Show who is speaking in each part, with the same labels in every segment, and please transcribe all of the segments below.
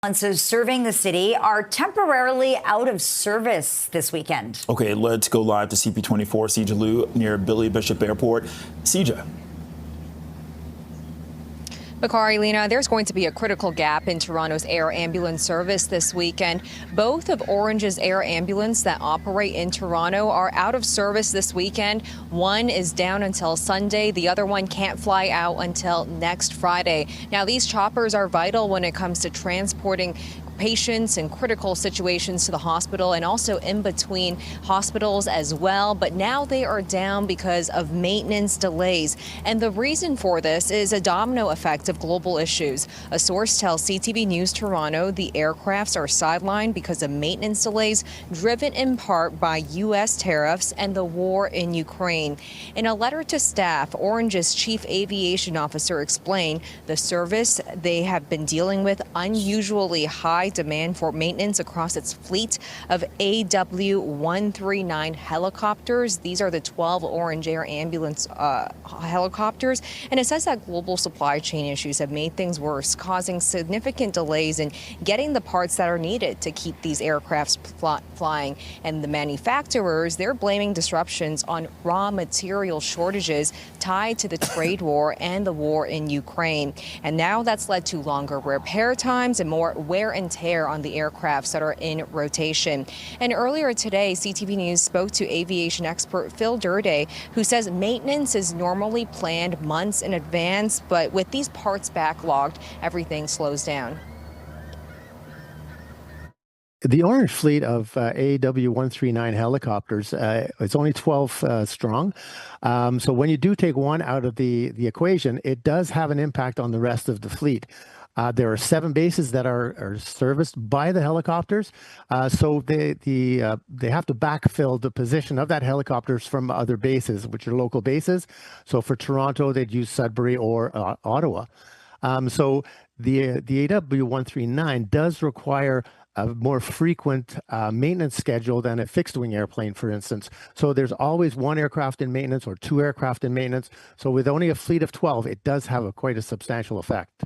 Speaker 1: Ambulances serving the city are temporarily out of service this weekend.
Speaker 2: Okay, let's go live to CP24 Sijia Liu near Billy Bishop Airport. Sijia.
Speaker 3: Bakari, Lena, there's going to be a critical gap in Toronto's air ambulance service this weekend. Both of Ornge's air ambulance that operate in Toronto are out of service this weekend. One is down until Sunday. The other one can't fly out until next Friday. Now, these choppers are vital when it comes to transporting patients in critical situations to the hospital and also in between hospitals as well. But now they are down because of maintenance delays. And the reason for this is a domino effect of global issues. A source tells CTV News Toronto the aircrafts are sidelined because of maintenance delays driven in part by U.S. tariffs and the war in Ukraine. In a letter to staff, Ornge's chief aviation officer explained the service they have been dealing with unusually high demand for maintenance across its fleet of AW139 helicopters. These are the 12 Ornge Air ambulance helicopters. And it says that global supply chain issues have made things worse, causing significant delays in getting the parts that are needed to keep these aircrafts flying. And the manufacturers, they're blaming disruptions on raw material shortages tied to the trade war and the war in Ukraine. And now that's led to longer repair times and more wear and tear on the aircrafts that are in rotation. And earlier today, CTV News spoke to aviation expert Phil Durday, who says maintenance is normally planned months in advance, but with these parts backlogged, everything slows down.
Speaker 4: The Ornge fleet of AW139 helicopters, it's only 12 strong. So when you do take one out of the equation, it does have an impact on the rest of the fleet. There are 7 bases that are serviced by the helicopters, so they have to backfill the position of that helicopters from other bases, which are local bases. So for Toronto, they'd use Sudbury or Ottawa. So the AW139 does require a more frequent maintenance schedule than a fixed-wing airplane, for instance. So there's always one aircraft in maintenance or 2 aircraft in maintenance. So with only a fleet of 12, it does have quite a substantial effect.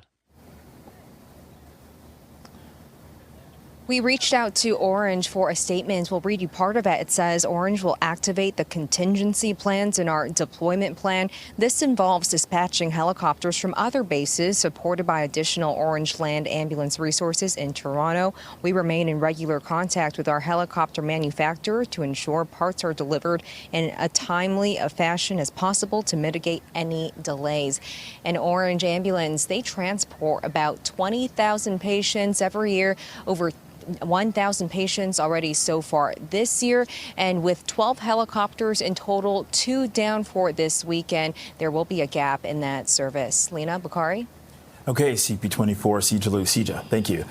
Speaker 3: We reached out to Ornge for a statement. We'll read you part of it. It says Ornge will activate the contingency plans in our deployment plan. This involves dispatching helicopters from other bases supported by additional Ornge land ambulance resources in Toronto. We remain in regular contact with our helicopter manufacturer to ensure parts are delivered in a timely fashion as possible to mitigate any delays. And Ornge Ambulance, they transport about 20,000 patients every year, over 1,000 patients already so far this year. And with 12 helicopters in total, 2 down for this weekend, there will be a gap in that service. Lena, Bakari?
Speaker 2: Okay, CP24 Sijia Liu. Sijia, thank you.